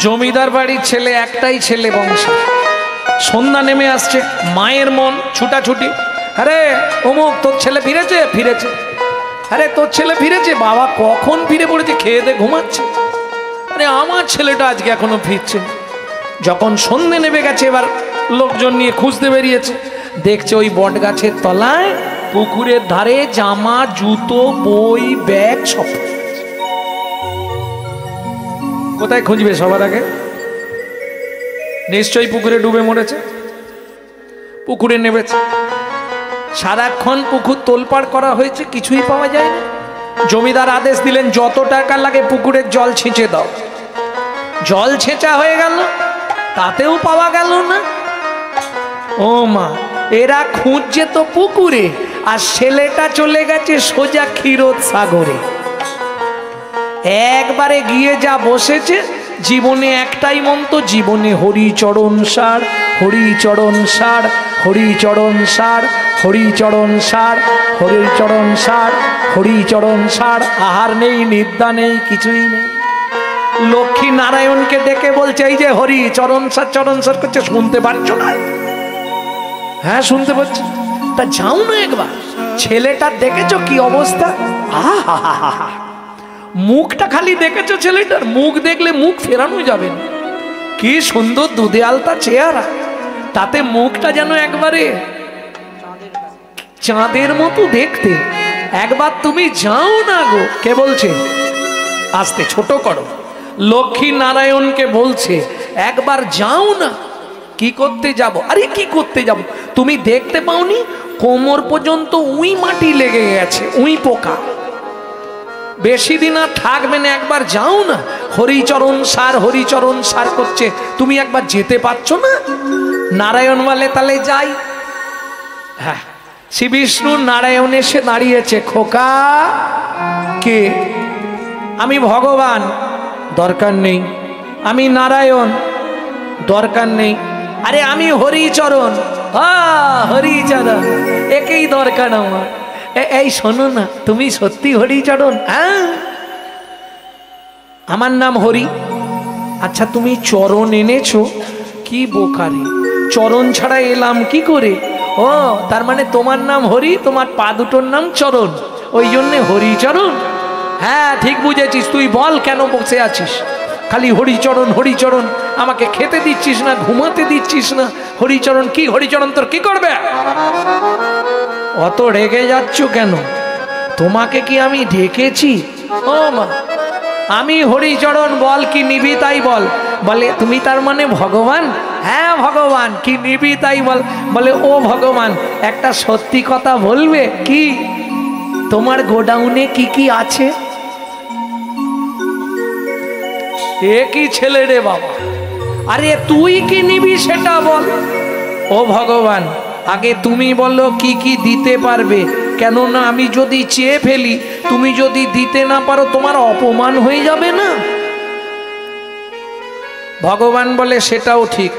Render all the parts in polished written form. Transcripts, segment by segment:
জমিদার বাড়ির ছেলে, একটাই ছেলে বংশে। সন্ধ্যা নেমে আসছে, মায়ের মন ছুটাছুটি, আরে অমুক তোর ছেলে ফিরেছে, ফিরেছে, আরে তোর ছেলে ফিরেছে, বাবা কখন ফিরে পড়েছে, খেয়ে দে ঘুমাচ্ছে, আরে আমার ছেলেটা আজকে এখনো ফিরছে। যখন সন্ধ্যে নেমে গেছে, এবার লোকজন নিয়ে খুঁজতে বেরিয়েছে, দেখছে ওই বট গাছের তলায় পুকুরের ধারে জামা, জুতো, বই, ব্যাগ সব। কোথায় খুঁজবে সবার আগে? নিশ্চয়ই পুকুরে ডুবে মরেছে। পুকুরে নেমেছে, সারাক্ষণ পুকুর তোলপাড় করা হয়েছে, কিছুই পাওয়া যায় না। জমিদার আদেশ দিলেন যত টাকা লাগে পুকুরের জল ছেঁচে দাও। জল ছেঁচা হয়ে গেল, তাতেও পাওয়া গেল না। ও মা, এরা খুঁজছে তো পুকুরে, আর ছেলেটা চলে গেছে সোজা ক্ষীরোদ সাগরে। একবারে গিয়ে যা বসেছে, জীবনে একটাই মন্ত্র, জীবনে হরিচরণ সার, হরিচরণ সার, হরিচরণ সার, হরিচরণ সার, হরিচরণ সার, হরিচরণ সার। আহার নেই, নিদ্রা নেই, কিছুই নেই। লক্ষ্মী নারায়ণকে ডেকে বলছে, এই যে হরি চরণ সার, চরণ সার করছে, শুনতে পাচ্ছ না? হ্যাঁ শুনতে পাচ্ছি। তা যাও না একবার, ছেলেটা দেখেছো কি অবস্থা? আহা, মুখটা খালি দেখেছো ছেলেটার? মুখ দেখলে মুখ ফেরানো যাবে না। কি সুন্দর দুধে আলতা চেহারা, তাতে মুখটা যেন একবারে চাঁদের মতো দেখতে। একবার তুমি যাও না গো। কে বলছে? আস্তে ছোট করো। লক্ষ্মী নারায়ণকে বলছে একবার যাও না। কি করতে যাব? আরে কি করতে যাব? তুমি দেখতে পাওনি কোমর পর্যন্ত উই মাটি লেগে গেছে, উই পোকা। বেশি দিন আর থাকবে না, একবার যাও না। হরিচরণ সার, হরিচরণ সার করছে, তুমি একবার যেতে পারছো না? নারায়ণ বলে তাহলে যাই। হ্যাঁ, শ্রী বিষ্ণু নারায়ণ এসে দাঁড়িয়েছে। খোকা, কে? আমি ভগবান। দরকার নেই। আমি নারায়ণ। দরকার নেই। আরে আমি হরিচরণ। হরিচরণ, একেই দরকার আমার। এই শোনো না, তুমি সত্যি হরিচরণ? হ্যাঁ, আমার নাম হরি। আচ্ছা তুমি চরণ এনেছো? কি বোকারে, চরণ ছাড়া এলাম কি করে? ও তার মানে তোমার নাম হরি, তোমার পা দুটোর নাম চরণ, ওই জন্যে হরিচরণ। হ্যাঁ ঠিক বুঝেছিস। তুই বল কেন বসে আছিস? খালি হরিচরণ হরিচরণ, আমাকে খেতে দিচ্ছিস না, ঘুমাতে দিচ্ছিস না। হরিচরণ কি? হরিচরণ তোর কি করবে? অত রেগে যাচ্ছ কেন? তোমাকে কি আমি ডেকেছি? ও মা, আমি হরিচরণ। বল কি নিবি তাই বল। বলে তুমি তার মানে ভগবান? হ্যাঁ ভগবান। কি নিবি তাই বল। বলে ও ভগবান, একটা সত্যি কথা বলবে? কি? তোমার গোডাউনে কি কি আছে? এ কি ছেলে রে বাবা! আরে তুই কি নিবি সেটা বল। ও ভগবান, আগে তুমি বলো কি কি দিতে পারবে, কেননা আমি যদি চেয়ে ফেলি, তুমি যদি দিতে না পারো তোমার অপমান হয়ে যাবে না? ভগবান বলে সেটাও ঠিক।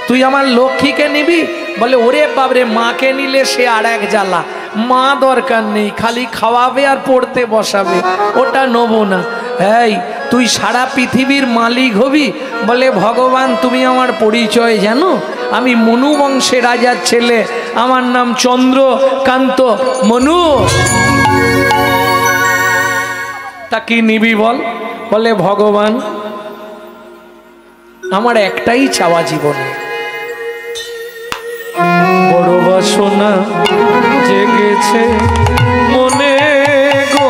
তুই আমার লক্ষ্মীকে নিবি? বলে ওরে বাবরে, মাকে নিলে সে আর এক জ্বালা। মা দরকার নেই, খালি খাওয়াবে আর পড়তে বসাবে, ওটা নেবো না। এই তুই সারা পৃথিবীর মালিক হবি? বলে ভগবান তুমি আমার পরিচয় জানো? আমি মনু বংশে রাজার ছেলে, আমার নাম চন্দ্রকান্ত মনু। তা কি নিবি বল। বলে ভগবান আমার একটাই চাওয়া জীবনে, বড় বাসনা জেগেছে মনে গো,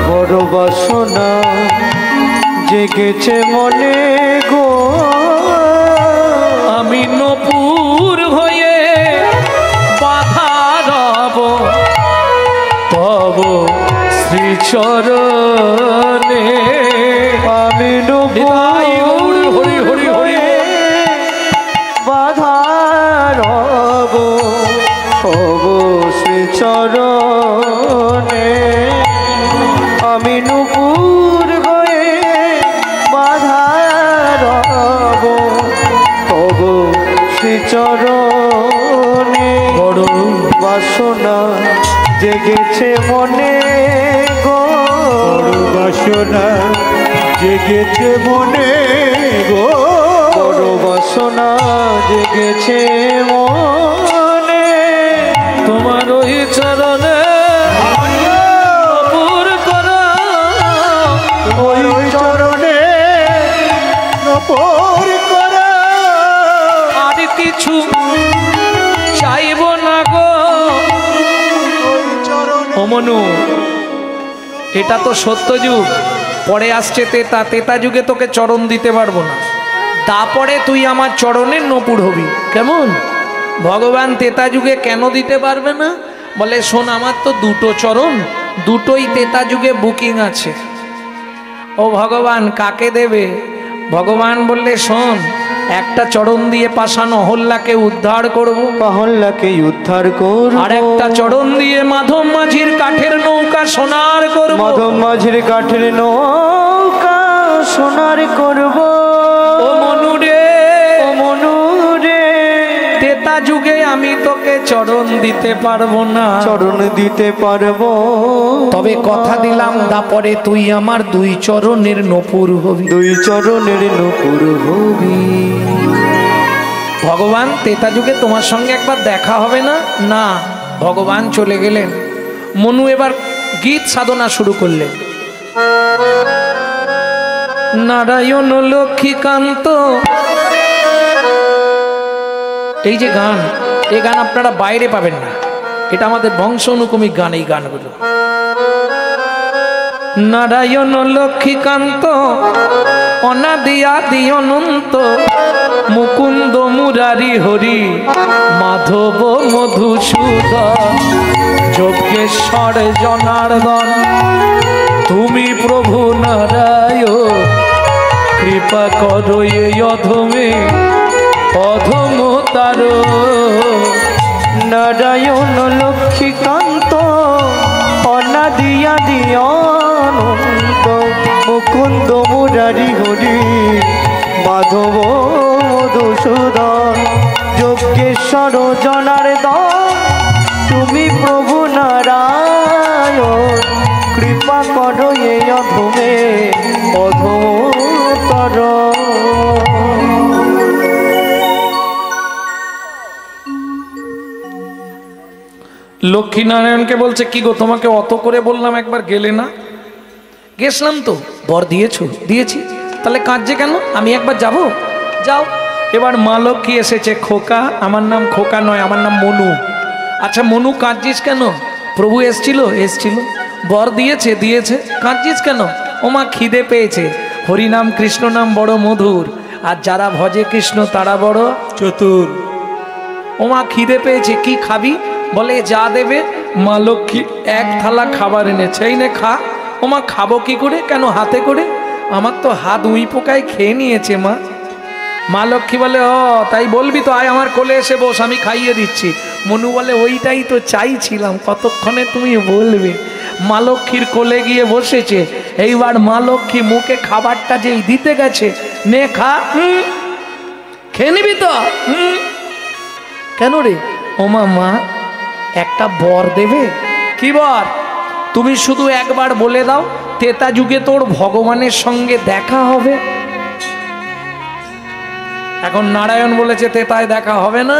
বড় বাসনা জেগেছে মনে গো, আমি নপুর হয়ে বাধা রব তব শ্রীচরণে। আমি নপুর হরি হরি হরি বাধা রব তব শ্রীচরণে। আমি নপুর হয়ে বাধা রব তব শ্রীচরণে। বড় বাসনা জেগেছে মনে গো, বড় বাসনা জেগেছে মনে গো, বড় বাসনা জেগেছে মনে, তোমার ওই চরণে নপুর করা, ওই চরণে নপুর করা, আর কিছু চাইব না গো। ও মনু, এটা তো সত্য যুগ, পরে আসছে তেতা, তেতা যুগে তোকে চরণ দিতে পারবো না, তারপরে তুই আমার চরণের নপুর হবি, কেমন? ভগবান তেতা যুগে কেন দিতে পারবে না? বলে শোন, আমার তো দুটো চরণ, দুটোই তেতা যুগে বুকিং আছে। ও ভগবান কাকে দেবে? ভগবান বললে শোন, একটা চরণ দিয়ে পাষাণ অহল্যাকে উদ্ধার করব, অহল্যাকে উদ্ধার করব, আর একটা চরণ দিয়ে মাধব মাঝির কাঠের নৌকা সোনার করব, মাধব মাঝির কাঠের নৌকা সোনার করব। ও মনু রে, ও মনু রে, তেতা যুগে আমি তোকে চরণ দিতে পারবো না, চরণ দিতে পারবো, তবে কথা দিলাম তারপরে তুই আমার দুই চরণের নপুর হবি, দুই চরণের নপুর হবি। ভগবান তেতা যুগে তোমার সঙ্গে একবার দেখা হবে না? না, ভগবান চলে গেলেন। মনু এবার গীত সাধনা শুরু করলেন। নারায়ণ লক্ষ্মীকান্ত, এই যে গান, এই গান আপনারা বাইরে পাবেন না, এটা আমাদের বংশ অনুক্রমিক গান, এই গানগুলো। নারায়ণ লক্ষ্মীকান্ত অনাদি আদি অনন্ত, মুকুন্দ মুরারি হরি মাধব মধুসূদন, যজ্ঞেশ্বর জনার্দন তুমি প্রভু নারায়ণ, কৃপা করো এই অধমে অধম তার। নারায়ণ লক্ষ্মীকান্ত অনাদি আদি অনন্ত, মুকুন্দ মুরারি হরি মাধব মধুসূদন, যজ্ঞেশ্বর জনার্দন তুমি প্রভু নারায়ণ, কৃপা করো এই অধমে অধমতর। লক্ষ্মীনারায়ণকে বলছে কি গো, তোমাকে অত করে বললাম একবার গেলে না? গেছিলাম তো, বর দিয়েছো? দিয়েছি, তাহলে কাঁদছে কেন? আমি একবার যাব, যাও। এবার মা লক্ষ্মী এসেছে। খোকা, আমার নাম খোকা নয়, আমার নাম মনু। আচ্ছা মনু, কাঁদছিস কেন? প্রভু এসছিল? এসছিল। বর দিয়েছে? দিয়েছে। কাঁদছিস কেন? ও মা খিদে পেয়েছে, হরিনাম কৃষ্ণ নাম বড় মধুর, আর যারা ভজে কৃষ্ণ তারা বড় চতুর। ও মা খিদে পেয়েছে, কি খাবি? বলে যা দেবে। মা লক্ষ্মী এক থালা খাবার এনেছে, এই নে খা। ও মা খাবো কি করে? কেন হাতে করে? আমার তো হাত উই পোকায় খেয়ে নিয়েছে মা। মা লক্ষ্মী বলে ও তাই বলবি তো, আয় আমার কোলে এসে বস, আমি খাইয়ে দিচ্ছি। মনু বলে ওইটাই তো চাইছিলাম, কতক্ষণে তুমি বলবে। মা লক্ষ্মীর কোলে গিয়ে বসেছে। এইবার মা লক্ষ্মী মুখে খাবারটা যেই দিতে গেছে, নে খা। খেয়ে নিবি তো? কেন রে? ওমা মা একটা বর দেবে। কি বর? তুমি শুধু একবার বলে দাও, তেতা যুগে তোর ভগবানের সঙ্গে দেখা হবে। এখন নারায়ণ বলেছে তেতায় দেখা হবে না।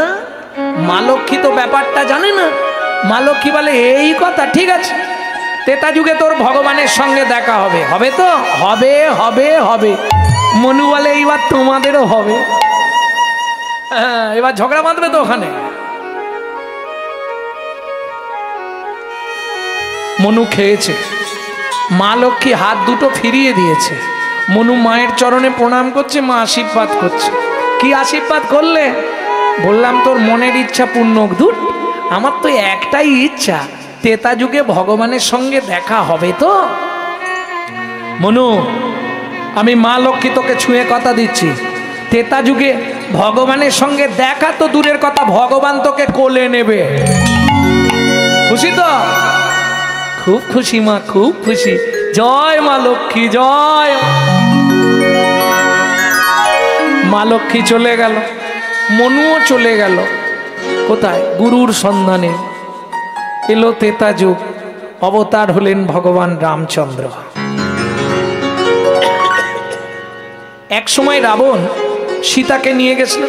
মা লক্ষ্মী তো ব্যাপারটা জানে না। মা লক্ষ্মী বলে এই কথা, ঠিক আছে, তেতা যুগে তোর ভগবানের সঙ্গে দেখা হবে। হবে তো? হবে হবে হবে। মনু বলে এইবার তোমাদেরও হবে। হ্যাঁ, এবার ঝগড়া বাঁধবে তো ওখানে। মনু খেয়েছে, মা লক্ষ্মী হাত দুটো ফিরিয়ে দিয়েছে। মনু মায়ের চরণে প্রণাম করছে, মা আশীর্বাদ করছে। কি আশীর্বাদ করলে? বললাম তোর মনের ইচ্ছা পূর্ণ হোক। ধুর, আমার তো একটাই ইচ্ছা, তেতা যুগে ভগবানের সঙ্গে দেখা হবে তো। মনু, আমি মা লক্ষ্মী তোকে ছুঁয়ে কথা দিচ্ছি, তেতা যুগে ভগবানের সঙ্গে দেখা তো দূরের কথা, ভগবান তোকে কোলে নেবে। খুশি তো? খুব খুশি মা, খুব খুশি। জয় মা লক্ষ্মী, জয়। মা লক্ষ্মী চলে গেল, মনুও চলে গেল। কোথায়? গুরুর সন্ধানে। এলো তেতা যুগ, অবতার হলেন ভগবান রামচন্দ্র। এক সময় রাবণ সীতাকে নিয়ে গেছিল,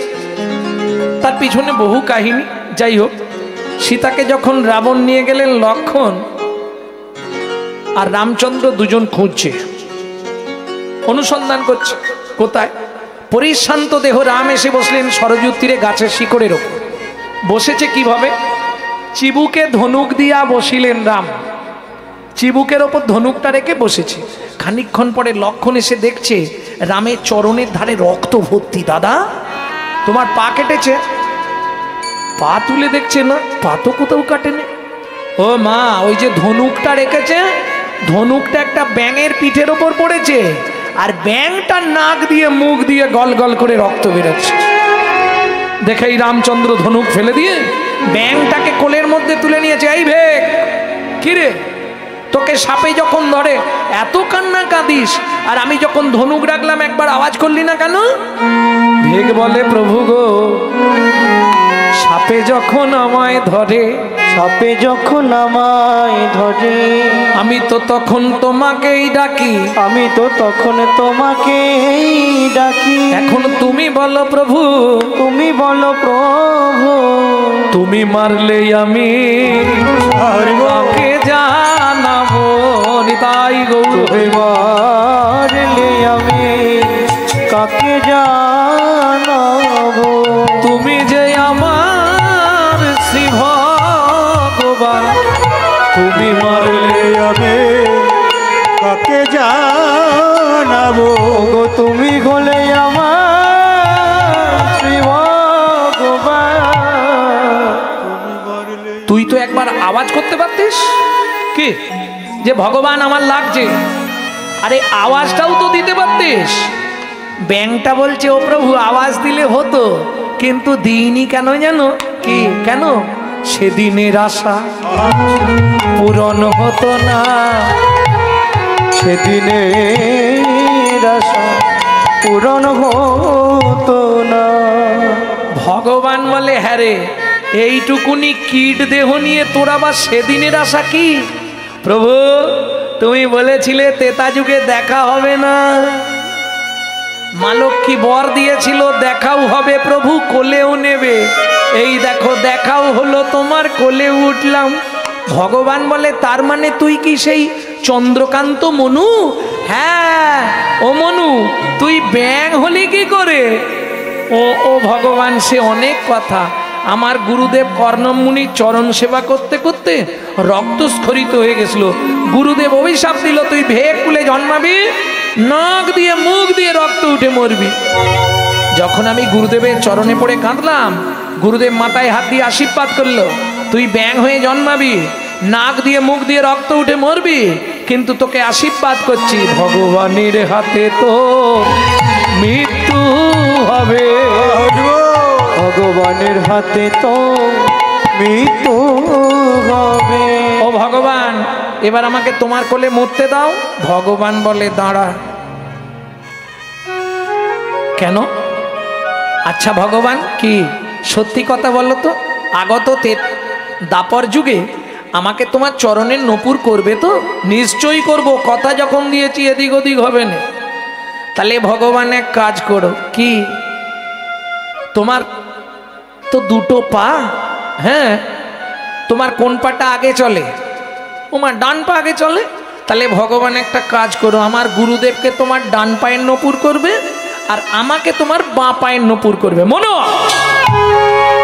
তার পিছনে বহু কাহিনী। যাই হোক, সীতাকে যখন রাবণ নিয়ে গেলেন, লক্ষ্মণ আর রামচন্দ্র দুজন খুঁজছে, অনুসন্ধান করছে কোথায়। পরিশ্রান্ত দেহ রাম এসে বসলেন সরযূর তীরে গাছের শিকড়ের ওপর। বসেছে কিভাবে? চিবুকে ধনুক দিয়া বসিলেন রাম, চিবুকের ওপর ধনুকটা রেখে বসেছে। খানিকক্ষণ পরে লক্ষ্মণ এসে দেখছে রামের চরণের ধারে রক্ত ভর্তি। দাদা, তোমার পা কেটেছে? পা তুলে দেখছে না, পা তো কোথাও কাটেনি। ও মা, ওই যে ধনুকটা রেখেছে, ধনুকটা একটা ব্যাঙের পিঠের ওপর পড়েছে, আর ব্যাঙটার নাক দিয়ে মুখ দিয়ে গল গল করে রক্ত বেরোচ্ছে। দেখেই রামচন্দ্র ধনুক ফেলে দিয়ে ব্যাঙটাকে কোলের মধ্যে তুলে নিয়েছে। এই ভেক, কিরে, তোকে সাপে যখন ধরে এত কান্না কাঁদিস, আর আমি যখন ধনুক রাখলাম একবার আওয়াজ করলি না কেন? ভেক বলে, প্রভু গো, সাপে যখন আমায় ধরে, সাপে যখন আমায় ধরে, আমি তো তখন তোমাকেই ডাকি, আমি তো তখন তোমাকেই ডাকি। এখন তুমি বলো প্রভু, তুমি বলো প্রভু, তুমি মারলে আমি কাকে জানাবো? নিতাই গৌর। তুমি মারলে আমি কাকে জানাবো? তুমি যে আমার শ্রী ভগবান, তুমি মারলে আমি কাকে জানাবো? গো তুমি হলে আমার শ্রী ভগবান। তুই তো একবার আওয়াজ করতে পারতিস কি যে ভগবান আমার লাগছে, আরে আওয়াজটাও তো দিতে পারতিস। ব্যাংটা বলছে, ও প্রভু, আওয়াজ দিলে হতো, কিন্তু দিইনি কেন জানো? কি কেন? সেদিনের আশা পূরণ হতো না, সেদিনের আশা পূরণ হতো না। ভগবান বলে, হ্যাঁ রে, এইটুকুনি কীট দেহ নিয়ে তোর আবার সেদিনের আশা কি? প্রভু, তুমি বলেছিলে তেতা যুগে দেখা হবে না, মা লক্ষ্মী বর দিয়েছিল দেখাও হবে, প্রভু কোলেও নেবে। এই দেখো, দেখাও হলো, তোমার কোলে উঠলাম। ভগবান বলে, তার মানে তুই কি সেই চন্দ্রকান্ত মনু? হ্যাঁ, ও মনু, তুই ব্যাঙ হলি কি করে? ও ভগবান, সে অনেক কথা। আমার গুরুদেব কর্ণমুনির চরণ সেবা করতে করতে রক্তস্খলিত হয়ে গেছিল। গুরুদেব অভিশাপ দিল, তুই ভেক কুলে জন্মাবি, নাক দিয়ে মুখ দিয়ে রক্ত উঠে মরবি। যখন আমি গুরুদেবের চরণে পড়ে কাঁদলাম, গুরুদেব মাথায় হাত দিয়ে আশীর্বাদ করলো, তুই ব্যাঙ হয়ে জন্মাবি, নাক দিয়ে মুখ দিয়ে রক্ত উঠে মরবি, কিন্তু তোকে আশীর্বাদ করছি, ভগবানের হাতে তো মৃত্যু হবে, ভগবানের হাতে তো মৃত্যু হবে। ও ভগবান, এবার আমাকে তোমার কোলে মরতে দাও। ভগবান বলে, দাঁড়া। কেন? আচ্ছা ভগবান, কি সত্যি কথা বলো তো, আগত দাপর যুগে আমাকে তোমার চরণের নপুর করবে তো? নিশ্চয়ই করব, কথা যখন দিয়েছি এদিক ওদিক হবে না। তাহলে ভগবান এক কাজ করো। কি? তোমার তো দুটো পা, হ্যাঁ, তোমার কোন পাটা আগে চলে? তোমার ডান পা আগে চলে। তাহলে ভগবান একটা কাজ করো, আমার গুরুদেবকে তোমার ডান পায়ের নপুর করবে, আর আমাকে তোমার বাঁ পায়ের নপুর করবে। মনো,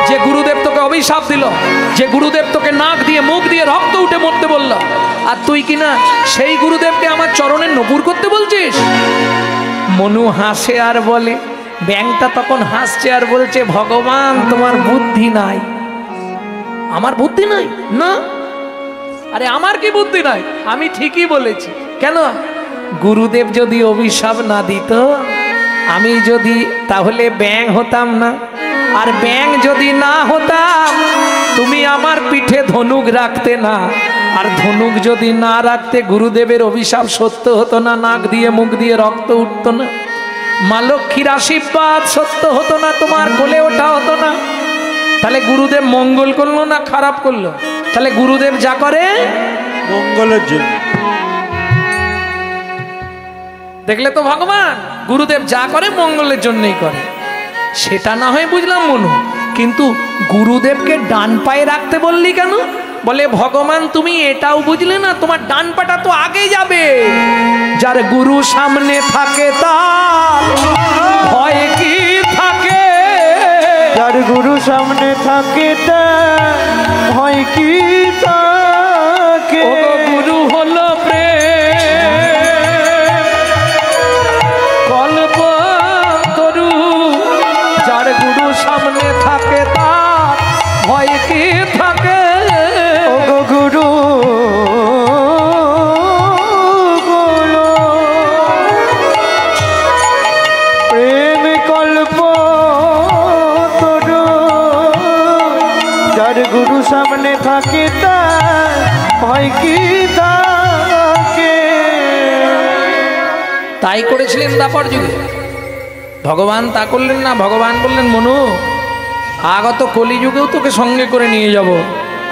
যে গুরুদেব তোকে অভিশাপ দিল, যে গুরুদেব তোকে নাক দিয়ে মুখ দিয়ে রক্ত উঠে মরতে বলল, আর তুই কিনা সেই গুরুদেবকে আমার চরণের নপুর করতে বলছিস? মনু হাসে আর বলে, ব্যাংটা তখন হাসছে আর বলছে, ভগবান তোমার বুদ্ধি নাই। আমার বুদ্ধি নাই না? আরে আমার কি বুদ্ধি নাই? আমি ঠিকই বলেছি। কেন? গুরুদেব যদি অভিশাপ না দিত, আমি যদি তাহলে ব্যাঙ হতাম না, আর ব্যাঙ যদি না হতাম, তুমি আমার পিঠে ধনুক রাখতে না, আর ধনুক যদি না রাখতে গুরুদেবের অভিশাপ সত্য হতো না, নাক দিয়ে মুখ দিয়ে রক্ত উঠতো না, মা লক্ষ্মীর আশীর্বাদ সত্য হতো না, তোমার কোলে ওঠা হতো না। তাহলে গুরুদেব মঙ্গল করলো না খারাপ করলো? তাহলে গুরুদেব যা করে মঙ্গলের জন্য। দেখলে তো ভগবান গুরুদেব যা করে মঙ্গলের জন্যই করে। সেটা না হয় বুঝলাম মনু, কিন্তু গুরুদেবকে ডান পায়ে রাখতে বললি কেন? বলে ভগবান তুমি এটাও বুঝলে না, তোমার ডান পাটা তো আগে যাবে। যার গুরু সামনে থাকে তার ভয় কি থাকে? যার গুরু সামনে থাকে তার ভয় কি থাকে? ও গুরু হলো প্রেম কল্প তরু, যার গুরু সামনে থাকে তার ভয় কি থাকে? ও গুরু বলো প্রেম কল্প তরু, যার গুরু সামনে থাকে তার ভয় কি থাকে? তাই করেছিলেন দাপর যুগে ভগবান, তা করলেন না। ভগবান বললেন মনু আগত কলিযুগেও তোকে সঙ্গে করে নিয়ে যাব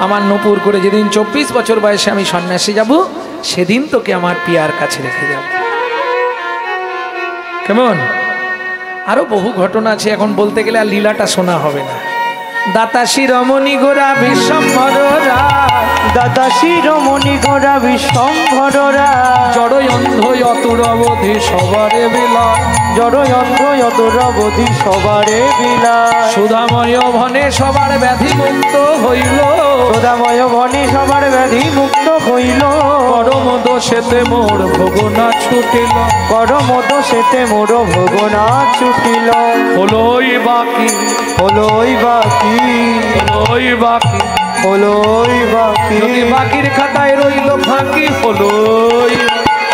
আমার নূপুর করে। যেদিন 24 বছর বয়সে আমি সন্ন্যাসী যাব সেদিন তোকে আমার পিয়ার কাছে রেখে যাব। কেমন? আরো বহু ঘটনা আছে, এখন বলতে গেলে আর লীলাটা শোনা হবে না। দাতা শিরোমণি গোরা বিশ্বম্ভরা, দাদা শিরোমণি গোরা বিশ্বম্ভরা, জড় অন্ধ অতুর অবধি সবারে বিলাস, জড় অন্ধ অতরবধি সবারে বিলাস, সুধাময় ভনে সবার ব্যাধি মুক্ত হইল, সদাময় ভনে সবার ব্যাধি মুক্ত হইল, পরম দোষেতে মোর ভোগনা ছুটিল, পরম দোষেতে মোর ভোগনা ছুটিল, হলোই বাকি, হলোই বাকি, হলোই বাকি, হলোই বাকি, যদি বাকির খাতায় রইল ফাঁকি, হলোই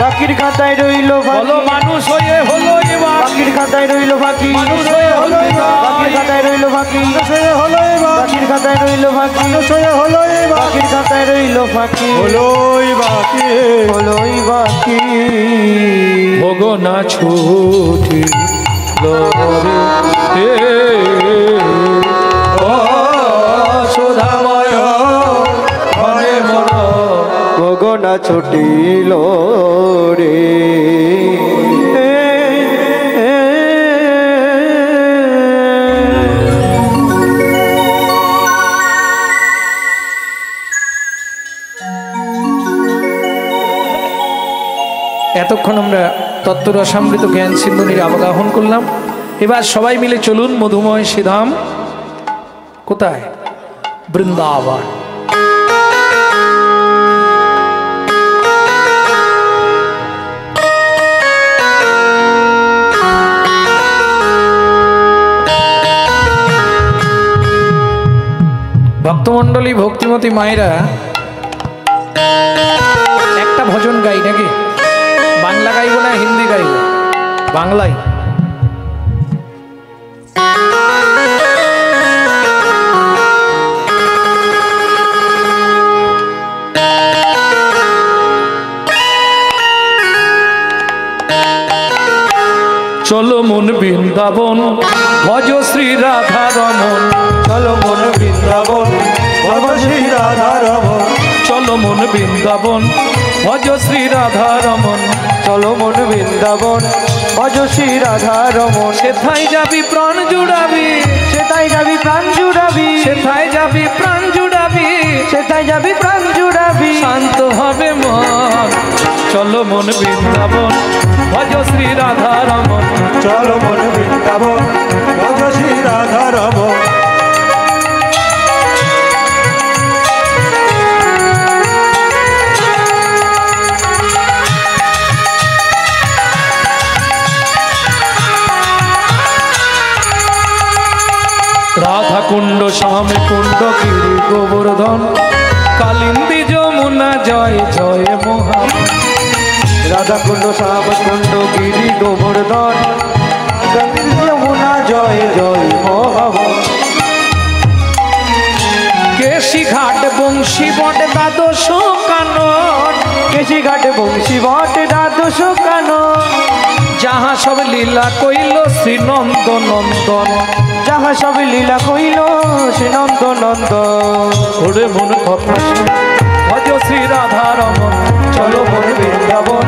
বাকির খাতায় রইল বলো মানুষ হয়ে হলোই বাকি, বাকির খাতায় রইল বাকি, মানুষ হয়ে হলোই বাকির খাতায় রইল বাকি, বাকির খাতায় রইল বাকি, বাকির খাতায় রইল বাকি, হলোই বাকি, হলোই বাকি, ভোগনা ছুটিল রে ও সুধাময় ভনে মোর ভোগনা ছুটিল রে। এতক্ষণ আমরা তত্ত্বরসামৃত জ্ঞান সিন্ধুনির আবগাহন করলাম। এবার সবাই মিলে চলুন মধুময় শ্রীধাম। কোথায়? বৃন্দাবন। ভক্তমণ্ডলী ভক্তিমতী মায়েরা একটা ভজন গাই নাকি? বাংলা গাইব না হিন্দি গাইব? বাংলাই। চলো মন বৃন্দাবন ভজ শ্রী রাধা রমন, চলো মন বৃন্দাবন ভজ শ্রী রাধা রমন, চলো মন বৃন্দাবন ভজ শ্রী রাধা রমন, চলো মন বৃন্দাবন ভজ শ্রী রাধা রমন, সেথায় যাবি প্রাণ জুড়াবি, সেটাই যাবি প্রাণ জুড়াবি, সেথায় যাবি প্রাণ জুড়াবি, সেটাই যাবি প্রাণ জুড়াবি, শান্ত হবে মন। চলো মন বৃন্দাবন ভজ শ্রী রাধা রমন, চলো মন বৃন্দাবন ভজ শ্রী রাধা রমন, রাধা কুণ্ড শ্যামে কুণ্ড গিরি গোবর্ধন, কালিন্দী যমুনা জয় জয় মহা, রাধা কুণ্ড শ্যাম কুণ্ড গিরি গোবর্ধন, যমুনা জয় জয় মহাবন, কেশি ঘাট বংশী বট দ্বাদশ কানন, কেশি ঘাটে বংশী বট দ্বাদশ কানন, যাহা সব লীলা কইল শ্রী নন্দ নন্দন, যাহা সব লীলা কইল সে নন্দ নন্দন, ওরে মন কথা ভজ শ্রী রাধা রমন, চলো মন বৃন্দাবন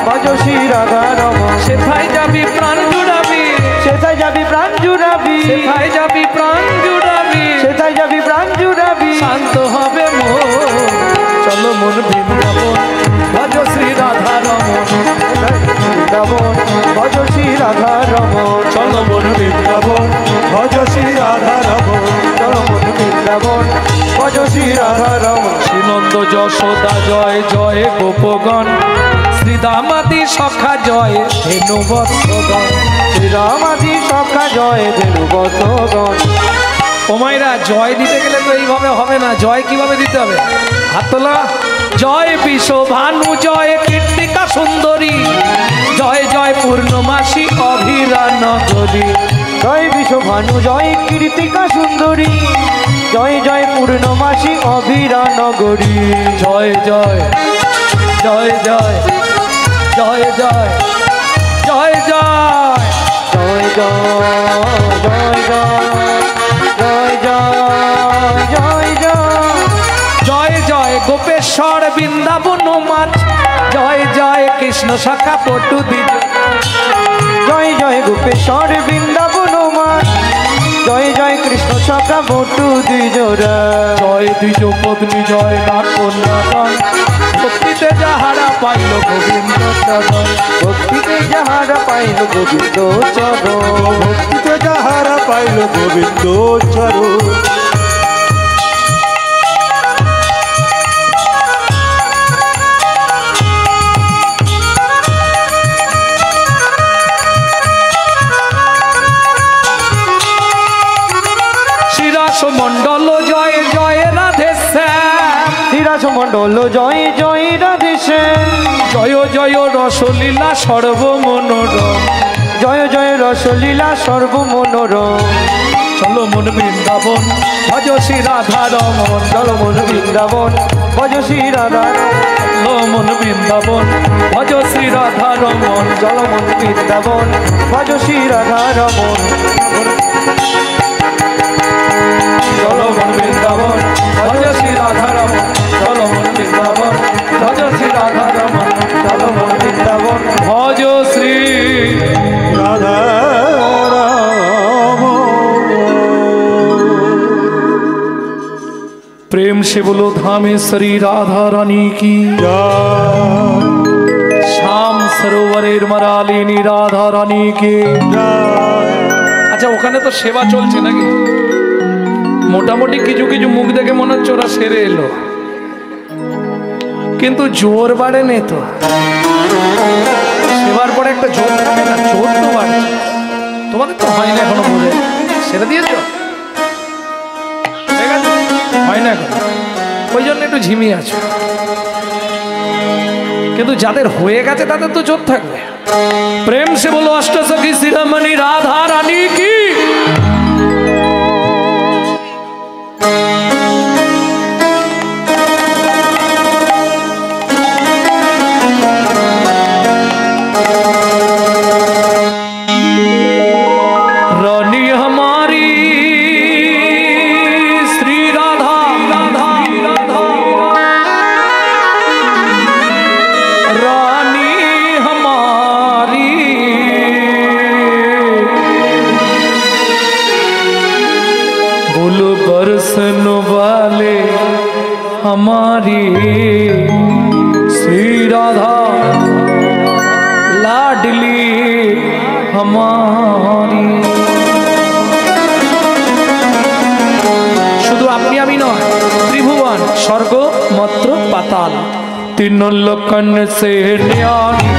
ভজ শ্রী রাধা রমন সেথায় যাবি প্রাণ জুড়াবি সেথায় যাবি প্রাণ জুড়াবি সেথায় যাবি প্রাণ জুড়াবি সেথায় যাবি প্রাণ জুড়াবি শান্ত হবে মন চলো মন বৃন্দাবন ভজ শ্রী রাধা রমন বৃন্দাবন ভজ শ্রী রাধা রমন চলো মন বৃন্দাবন ভজ শ্রী রাধা রমন চলো মন বৃন্দাবন ভজ শ্রী রাধা রমন শ্রীনন্দ যশোদা জয় জয় গোপগণ শ্রীদামাদি সখা জয় ধেনুবৎসগণ শ্রীরামাদি সখা জয় ধেনুবৎসগণ ও মায়েরা জয় দিতে গেলে তো এইভাবে হবে না জয় কিভাবে দিতে হবে হাত তোলা জয় বিশ্বভানু জয় কীর্তিকা সুন্দরী জয় জয় পূর্ণমাসী অভিরা নগরী জয় বিশ্বভানু জয় কীর্তিকা সুন্দরী জয় জয় পূর্ণমাসী অভিরা নগরী জয় জয় জয় জয় জয় জয় জয় জয় জয় জয় জয় জয় জয় জয় জয় জয় গোপেশ্বর বৃন্দাবন মাছ জয় জয় কৃষ্ণ শাখা পটু দিদ জয় জয় গোপেশ্বর বৃন্দাবন মা জয় জয় কৃষ্ণ সখা বটু দ্বিজোরা জয় দ্বিজ পত্নী জয় নাথ কন্যাগণ ভক্তিতে যাহারা পাইল গোবিন্দ চরণ ভক্তিতে যাহারা পাইল গোবিন্দ চরণ ভক্তিতে যাহারা পাইল গোবিন্দ চরণ মণ্ডল জয় জয় রাধে শ্যাম শ্রীরাজ মণ্ডল জয় জয় রাধে শ্যাম জয় জয় রসলীলা সর্বমনোরম জয় জয় রসলীলা সর্বমনোরম চলো মন বৃন্দাবন ভজ শ্রী রাধা রমন চলো মন বৃন্দাবন ভজ শ্রী রাধা চলো মন বৃন্দাবন ভজ শ্রী রাধা রমন চলো মন বৃন্দাবন ভজ শ্রী রাধা রমন চলো মন বৃন্দাবন ভজ শ্রী রাধা রমন চলো মন বৃন্দাবন ভজ শ্রী রাধা রমন চলো মন বৃন্দাবন ভজ শ্রী রাধা प्रेम से बोलो धामेश्वरी राधा रानी की श्याम सरोवरेर मरालिनी राधा रानी की আচ্ছা ওখানে তো সেবা চলছে নাকি মোটামুটি কিছু কিছু মুখ দেখে মনে হচ্ছে ওরা সেরে এলো কিন্তু জোর বাড়ে নে তো সেবার পরে একটা জোর থাকে না জোর তো বাড়ে তোমাদের তো হয় না এখনো বোঝে সেরে দিয়েছো ঠিক আছে হয় না এখন ওই জন্য একটু ঝিমিয়ে আছে কিন্তু যাদের হয়ে গেছে তাদের তো জোর থাকবে প্রেম সে বলো অষ্টসখী শিরোমণি রাধা রানী কি रानी हमारी श्री राधा राधा राधा रानी हमारी बोलो बरसन वाले हमारी श्री राधा लाडली हमारी শুধু আপনি আমি নয় ত্রিভুবন স্বর্গ মত্র পাতাল तीनों लोकन से न्यारी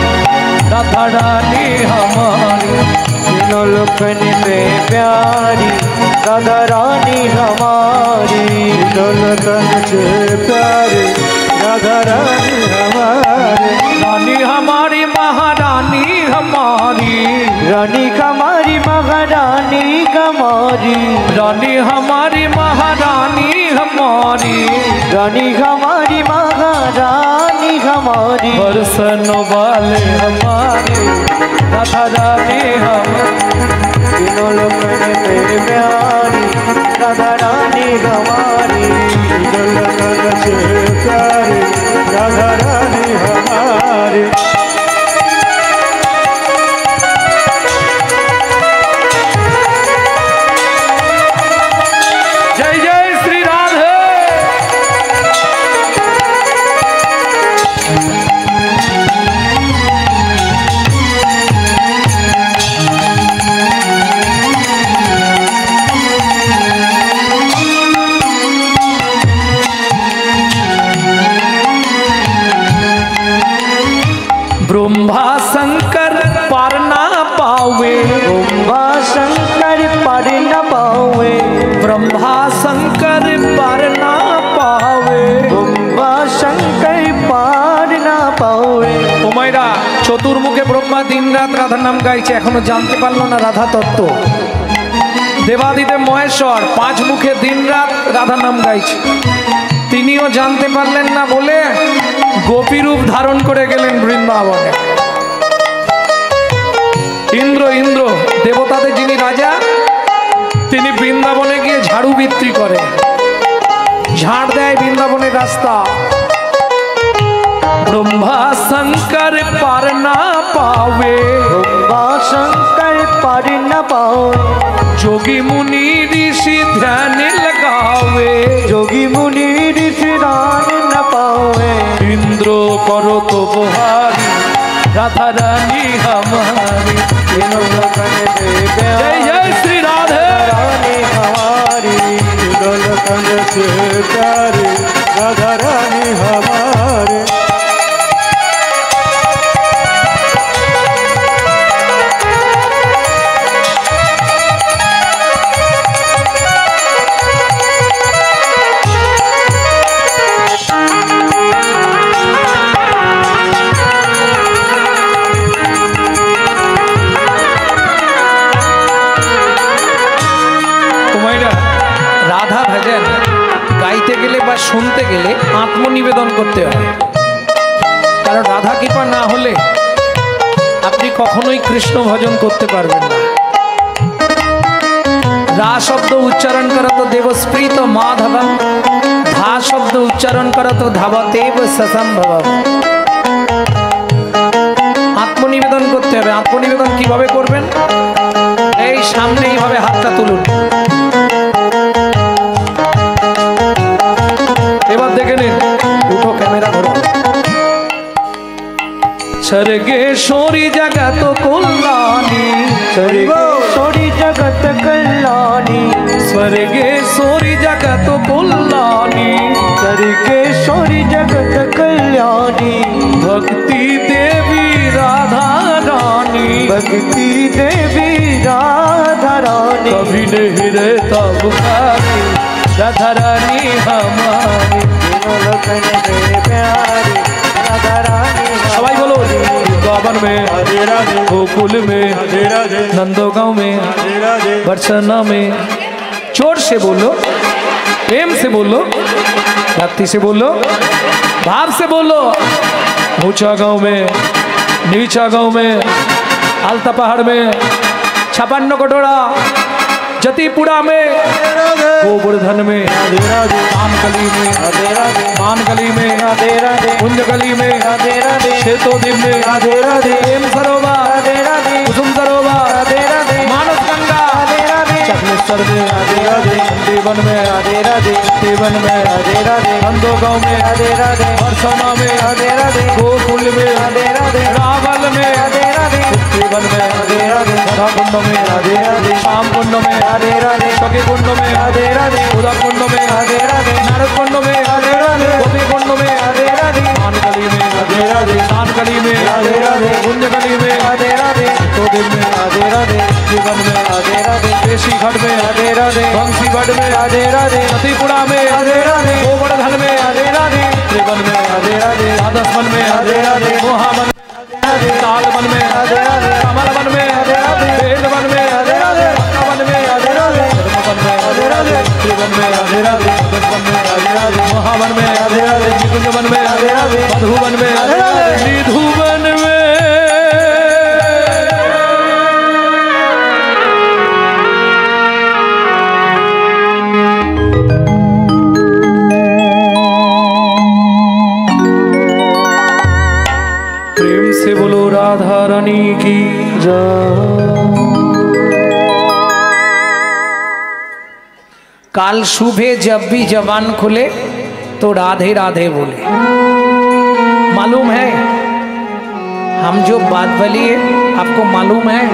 राधा रानी हमारी तीनों लोकन से प्यारी राधा रानी हमारी लोकन से प्यारे राधा रानी हमारे रानी हमारी महारानी हमारी रानी हमारी महारानी हमारी रानी हमारी महारानी हमारी रानी हमारी महारानी हमारी बरसन वाले हमारे राधा रानी हमारी तीनों लोकन से प्यारी राधा रानी हमारी लोकन से प्यारे राधा रानी हमारे গাইছে, এখনো জানতে পারলো না রাধা তত্ত্ব। দেবাদিদেব মহেশ্বর 5 মুখে দিনরাত রাধা নাম গাইছে, তিনিও জানতে পারলেন না বলে গোপী রূপ ধারণ করে গেলেন বৃন্দাবনে। ইন্দ্র দেবতাদের যিনি রাজা, তিনি বৃন্দাবনে গিয়ে ঝাড়ু বিক্রি করে, ঝাড় দেয় বৃন্দাবনের রাস্তা। ब्रह्मा शंकर पार ना पावे, ब्रह्मा शंकर पार न पावे, जोगी मुनि ऋषि ध्यान लगावे, जोगी मुनि ऋषि ध्यान न पावे। इंद्र करो तो बुहारी राधा रानी हमारी, जय जय श्री राधे रानी हमारी, से प्यारे राधा रानी हमारे। শুনতে গেলে আত্মনিবেদন করতে হয়, কারণ রাধা কৃপা না হলে আপনি কখনোই কৃষ্ণ ভজন করতে পারবেন না। রা শব্দ উচ্চারণ করা তো দেবস্প্রীত মাধবম, ধা শব্দ উচ্চারণ করা তো ধাবতেব সসম্ভবম। আত্মনিবেদন করতে হবে। আত্মনিবেদন কিভাবে করবেন? এই সামনে এইভাবে হাতটা তুলুন, এবার দেখে নিন, উঠো ক্যামেরা ধরো। सर्गेश्वरी जगत कल्याणी, सर्गेश्वरी जगत कल्याणी, स्वर्गेश्वरी जगत कल्याणी, सर्गेश्वरी जगत कल्याणी। भक्ति देवी राधा रानी, भक्ति देवी राधा रानी, कभी नहीं रहता बुखारी राधा रानी हमारी, प्यारी राधा रानी। सबाई बोलो, वृंदावन में, गोकुल में, नंदोगांव में, बरसना में। जोर से बोलो, प्रेम से बोलो, भक्ति से बोलो, भाव से बोलो। ऊंचा गांव में, नीचा गांव में, आलता पहाड़ में, 56 कटोरा, जतीपुरा में, गोवर्धन में, मानगली में, मानगली में, कुंजगली में, शेतोद्वीप में, प्रेम सरोवर, कुसुम सरोवर, मानस गंगा, चकलेश्वर में, देवन में, देवन में, नंदोगांव में, बरसना में, गोकुल में, रावल में, देवन में, राधा कुंड में, श्याम कुंड में, सखी कुंड में, उदा कुंड में, नारद कुंड में, गोपी कुंड में, मानगली में, दानगली में, कुंजगली में, तोदिन में, जीवन में, पेशी घट में, बंसी घट में, सतीपुरा में, गोवर्धन में, त्रिवन में, द्वादशवन में, मोहावन, तालवन में, कमलवन में, वेदवन में, वन में, त्रिवन में, मोहावन में, निकुंजवन में, मधुवन में, निधुवन में। प्रेम से बोलो राधा रानी की जय। काल सुबह जब भी जबान खुले तो राधे राधे बोले। मालूम है हम जो बात बोलिए आपको मालूम है?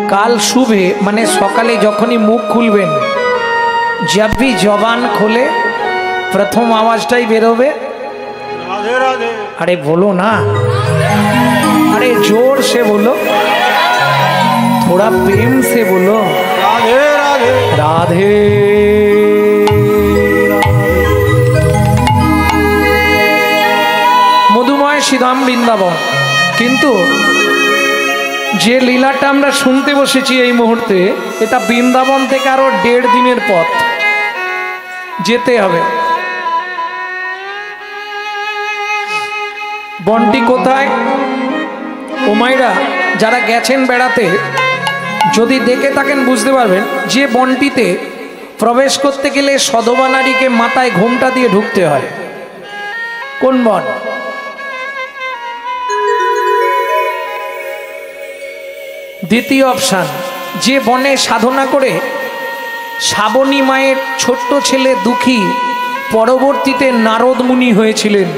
काल सुबह माने सकाले जखनी मुख खुलबेन, जब भी जबान खोले प्रथम आवाजटाई बेरोबे राधे राधे। अरे बोलो ना, अरे जोर से बोलो, थोड़ा प्रेम से बोलो, राधे राधे राधे। मधुमय श्रीधाम बृंदावन, किंतु যে লীলাটা আমরা শুনতে বসেছি এই মুহূর্তে, এটা বৃন্দাবন থেকে আরো 1.5 দিনের পথ যেতে হবে। বনটি কোথায়? ও মাইরা, যারা গেছেন বেড়াতে যদি দেখে থাকেন বুঝতে পারবেন যে বনটিতে প্রবেশ করতে গেলে সধবা নারীকে মাথায় ঘোমটা দিয়ে ঢুকতে হয়। কোন বন? দ্বিতীয় অপশান, যে বনে সাধনা করে শ্রাবণী মায়ের ছোট্ট ছেলে দুঃখী পরবর্তীতে নারদ মুনি হয়েছিলেন।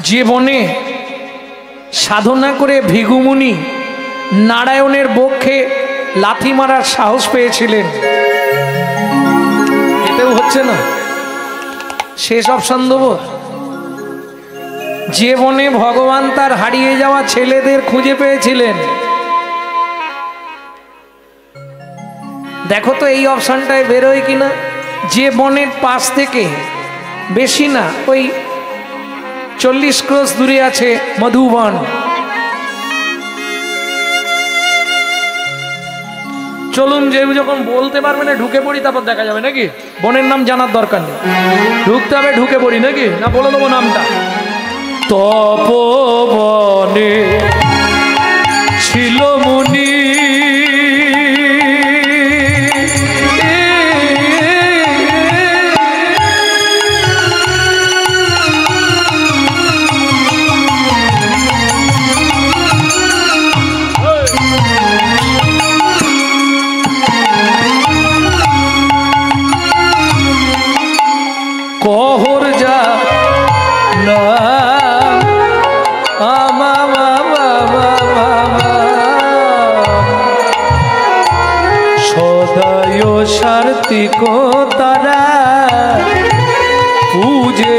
যে বনে সাধনা করে ভৃগুমুনি নারায়ণের বক্ষে লাথি মারার সাহস পেয়েছিলেন। এটাও হচ্ছে না, শেষ অপশন দেব। যে বনে ভগবান তার হারিয়ে যাওয়া ছেলেদের খুঁজে পেয়েছিলেন। দেখো তো এই অপশনটায় বেরোয় কিনা। যে বনের পাশ থেকে বেশি না, ওই 40 ক্রোশ দূরে আছে মধুবন। চলুন, যে যখন বলতে পারবে না ঢুকে পড়ি, তারপর দেখা যাবে নাকি। বনের নাম জানার দরকার নেই, ঢুকতে হবে, ঢুকে পড়ি নাকি। না বলে দেবো নামটা। তপবনে ছিল মুনি, কহর যা না সদায় সার্থিক তারা পূজে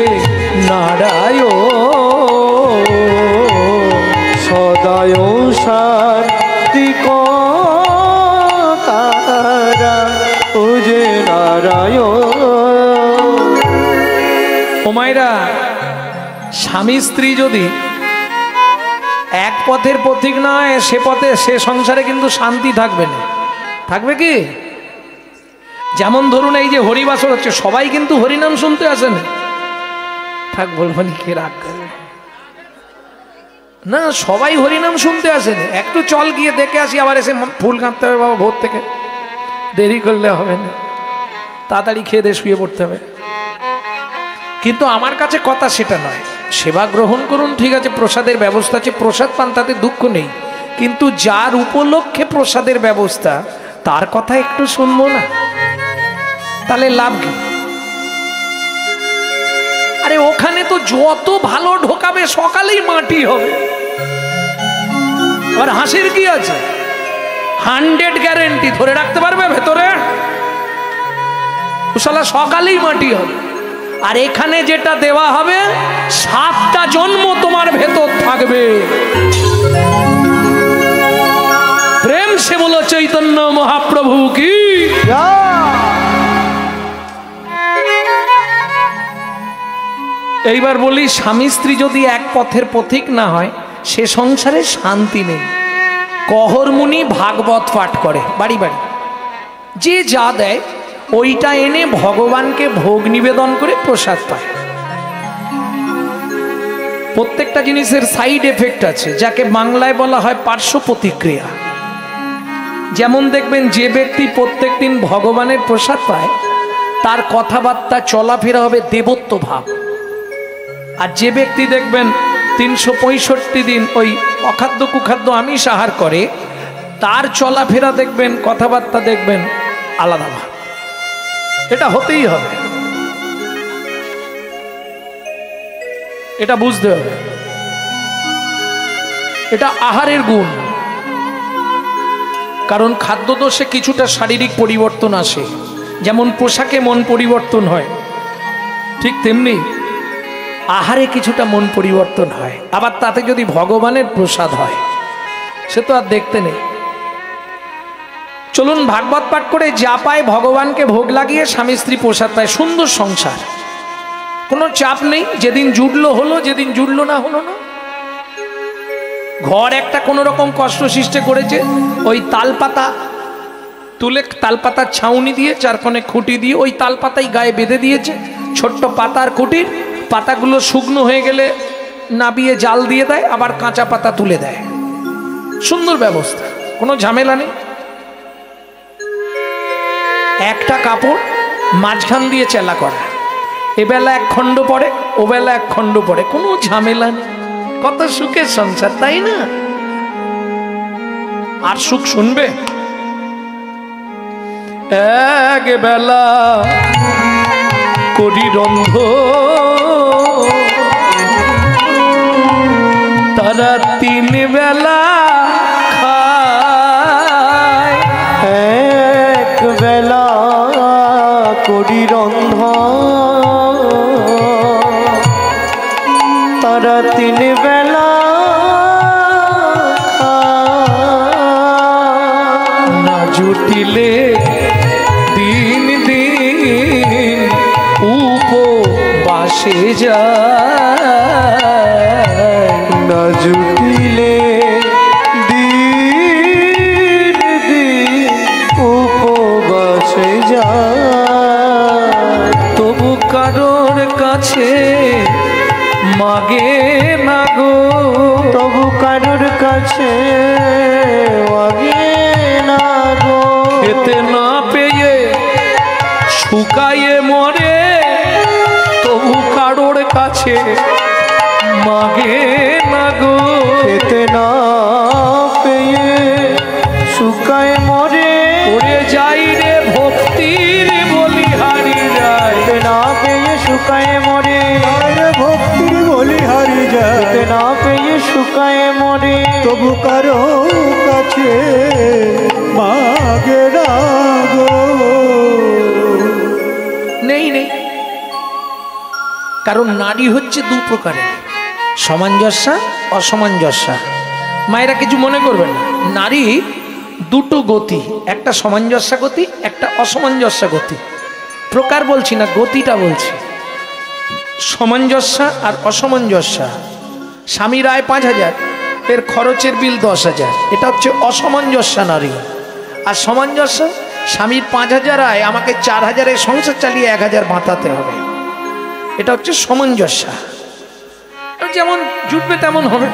নারায়ণ, সদায় সার্থিক তারা পূজে নারায়ণ। ওমাইরা, স্বামী স্ত্রী যদি এক পথের পথিক না হয়, সে পথে সে সংসারে কিন্তু শান্তি থাকবে না। থাকবে কি? যেমন ধরুন এই যে হরিবাসর হচ্ছে, সবাই কিন্তু হরিনাম শুনতে আসেন। থাক বলবো নি, কে রাগ করে না, সবাই হরিনাম শুনতে আসেন। একটু চল গিয়ে দেখে আসি, আবার এসে ফুল কাঁদতে হবে বাবা ভোর থেকে, দেরি করলে হবে না, তাড়াতাড়ি খেয়ে দিয়ে শুয়ে পড়তে হবে। কিন্তু আমার কাছে কথা সেটা নয়। সেবা গ্রহণ করুন, ঠিক আছে, প্রসাদের ব্যবস্থা আছে, প্রসাদ পান, তাতে দুঃখ নেই। কিন্তু যার উপলক্ষে প্রসাদের ব্যবস্থা, তার কথা একটু শুনবো না, তাহলে লাভ কি? আরে ওখানে তো যত ভালো ঢোকাবে সকালেই মাটি হবে। আর হাসির কি আছে? 100 গ্যারেন্টি ধরে রাখতে পারবে ভেতরে, শালা সকালেই মাটি হবে। আর এখানে যেটা দেওয়া হবে, 7টা জন্ম তোমার ভেতর থাকবে। প্রেম সে বলো চৈতন্য মহাপ্রভু কি। এইবার বলি, স্বামী স্ত্রী যদি এক পথের পথিক না হয়, সে সংসারে শান্তি নেই। কহর মুনি ভাগবত পাঠ করে বাড়ি বাড়ি, যে যা দেয় ওইটা এনে ভগবানকে ভোগ নিবেদন করে প্রসাদ পায়। প্রত্যেকটা জিনিসের সাইড এফেক্ট আছে, যাকে বাংলায় বলা হয় পার্শ্ব প্রতিক্রিয়া। যেমন দেখবেন, যে ব্যক্তি প্রত্যেক দিন ভগবানের প্রসাদ পায়, তার কথাবার্তা চলাফেরা হবে দেবত্ব ভাব। আর যে ব্যক্তি দেখবেন 365 দিন ওই অখাদ্য কুখাদ্য আমিষ আহার করে, তার চলাফেরা দেখবেন, কথাবার্তা দেখবেন আলাদা ভাব। এটা হতেই হবে, এটা বুঝতে হবে। এটা আহারের গুণ। কারণ খাদ্যদোষে কিছুটা শারীরিক পরিবর্তন আসে, যেমন পোশাকে মন পরিবর্তন হয়, ঠিক তেমনি আহারে কিছুটা মন পরিবর্তন হয়। আবার তাতে যদি ভগবানের প্রসাদ হয়, সে তো আর দেখতে নেই। চলুন ভাগবত পাঠ করে যা পায় ভগবানকে ভোগ লাগিয়ে স্বামী স্ত্রী প্রসাদ পায়, সুন্দর সংসার, কোনো চাপ নেই। যেদিন জুড়লো হলো, যেদিন জুড়লো না হলো না। ঘর একটা কোনো রকম কষ্ট সৃষ্টি করেছে, ওই তালপাতা তুলে তালপাতার ছাউনি দিয়ে চারকোণে খুঁটি দিয়ে ওই তালপাতাই গায়ে বেঁধে দিয়েছে, ছোট্ট পাতার খুঁটির, পাতাগুলো শুকনো হয়ে গেলে নাবিয়ে জাল দিয়ে দেয়, আবার কাঁচা পাতা তুলে দেয়। সুন্দর ব্যবস্থা, কোনো ঝামেলা নেই। একটা কাপড় মাঝখান দিয়ে চেলা করা, এবেলা এক খণ্ড পড়ে, ওবেলা এক খণ্ড পড়ে, কোনো ঝামেলা নেই। কত সুখের সংসার, তাই না? আর সুখ শুনবে? এক বেলা করি রন্ধ, তারা তিন বেলা খায়। এক বেলা করি রন্ধ, তারা তিন বেলা না জুটিলে দিন দিন উপবাসে যায়। না জুটিলে দিন দিন উপবাসে যায়। তবু কারোর কাছে মাগে না গো, তবু কারোর কাছে মাগে না গো। খেতে না পেয়ে শুকায়ে মরে, তবু কারোর কাছে মাগে না গো। খেতে না পেয়ে শুকায় মরে, পড়ে যাই রে ভক্তির বলিহারি যায়। খেতে না পেয়ে শুকায় মরে, আরে ভক্তির বলি হারি যায়। খেতে না পেয়ে শুকায় মরে, তবু কারো কাছে মাগে না গো। নেই নেই, কারণ নারী হচ্ছে দু প্রকারের, সামঞ্জস্যা অসামঞ্জস্যা। মায়েরা কিছু মনে করবেন না, নারী দুটো গতি, একটা সামঞ্জস্যা গতি, একটা অসামঞ্জস্যা গতি। প্রকার বলছি না, গতিটা বলছি। সামঞ্জস্যা আর অসামঞ্জস্যা। স্বামীর আয় 5,000, এর খরচের বিল 10,000, এটা হচ্ছে অসামঞ্জস্যা নারী। আর সামঞ্জস্য, স্বামীর 5,000 আয়, আমাকে 4,000-এ সংসার চালিয়ে 1,000 বাঁচাতে হবে, এটা হচ্ছে সামঞ্জস্যা। যেমন জুটবে তেমন হবে।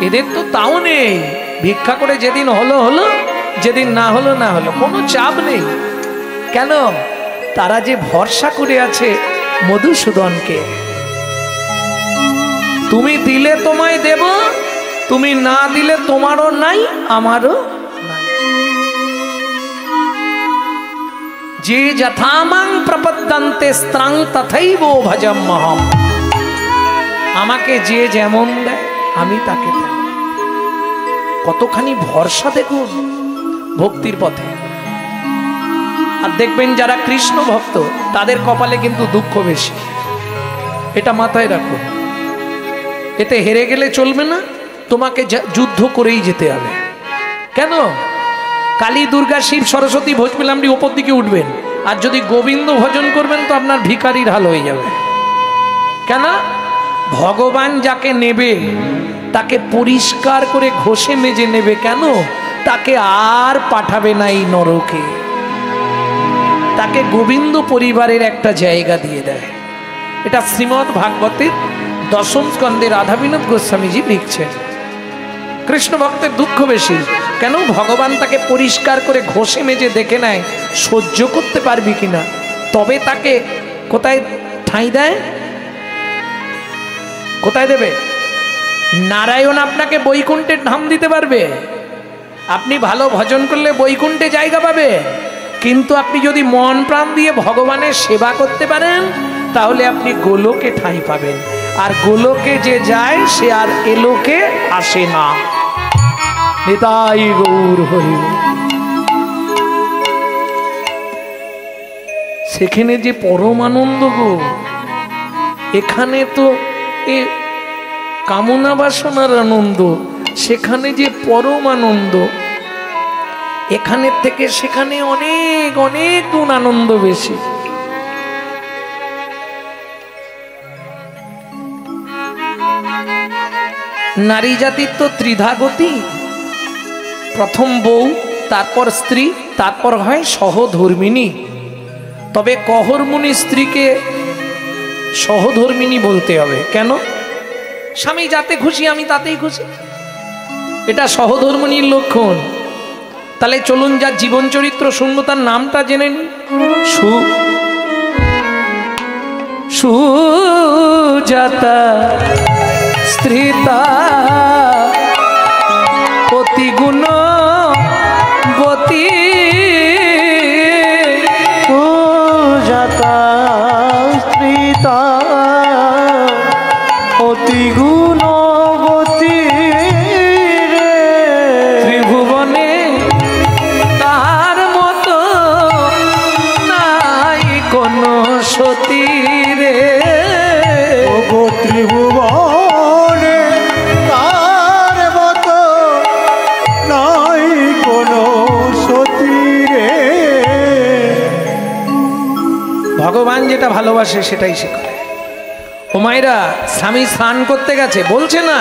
এদের তো তাও নেই, ভিক্ষা করে যেদিন হলো হলো, যেদিন না হলো না হলো, কোনো চাপ নেই। কেন? তারা যে ভরসা করে আছে মধুসূদনকে। তুমি দিলে তোমায় দেব, তুমি না দিলে তোমারও নাই আমারও নাই। যে যথামাং প্রপদ্যন্তে স্ত্রাং তথৈব ভজম্যহম। আমাকে যে যেমন দেয় আমি তাকে দেব। কতখানি ভরসা দেখুন ভক্তির পথে। আর দেখবেন যারা কৃষ্ণ ভক্ত তাদের কপালে কিন্তু দুঃখ বেশি, এটা মাথায় রাখুন। এতে হেরে গেলে চলবে না, তোমাকে যুদ্ধ করেই যেতে হবে। কেন? কালী, দুর্গা, শিব, সরস্বতী, ভোজমিলামটি ওপর দিকে উঠবেন, আর যদি গোবিন্দ ভজন করবেন তো আপনার ভিখারির হাল হয়ে যাবে। কেন? ভগবান যাকে নেবে তাকে পরিষ্কার করে ঘষে মেজে নেবে। কেন? তাকে আর পাঠাবে না এই নরকে, তাকে গোবিন্দ পরিবারের একটা জায়গা দিয়ে দেয়। এটা শ্রীমদ্ ভাগবতের 10ম স্কন্ধে রাধাবিনোদ গোস্বামীজি লিখছেন। কৃষ্ণ ভক্তের দুঃখ বেশি। কেন? ভগবান তাকে পরিষ্কার করে ঘষে মেজে দেখে নেয় সহ্য করতে পারবি কিনা, তবে তাকে কোথায় ঠাঁই দেয়? কোথায় দেবে? নারায়ণ আপনাকে বৈকুণ্ঠের ধাম দিতে পারবে। আপনি ভালো ভজন করলে বৈকুণ্ঠে জায়গা পাবে, কিন্তু আপনি যদি মন প্রাণ দিয়ে ভগবানের সেবা করতে পারেন তাহলে আপনি গোলোকে ঠাঁই পাবেন। আর গোলোকে যে যায় সে আর এলোকে আসে না। নিতাই গৌর হরি। সেখানে যে পরম আনন্দ গো, এখানে তো এ কামনা বাসনার আনন্দ, সেখানে যে পরম আনন্দ। এখানের থেকে সেখানে অনেক অনেক গুণ আনন্দ বেশি। নারী জাতির তো ত্রিধা গতি, প্রথম বউ, তারপর স্ত্রী, তারপর হয় সহধর্মিণী। তবে কহরমুনি স্ত্রীকে সহধর্মিণী বলতে হবে। কেন? স্বামী যাতে খুশি আমি তাতেই খুশি, এটা সহধর্মিণীর লক্ষণ। তাহলে চলুন যার জীবন চরিত্র শুনবো তার নামটা জেনে নিন। সুজাতা স্ত্রীতা অতি গুণবতী, সুজাতা স্ত্রীতা অতি গুণবতী রে, ত্রিভুবনে তার মতো নাই কোনো সতী রে। ওগো ত্রিভুবনে তার মতো নাই কোনো সতী রে। ভগবান যেটা ভালোবাসে সেটাই সে করে। ও মায়েরা, স্বামী স্নান করতে গেছে, বলছে না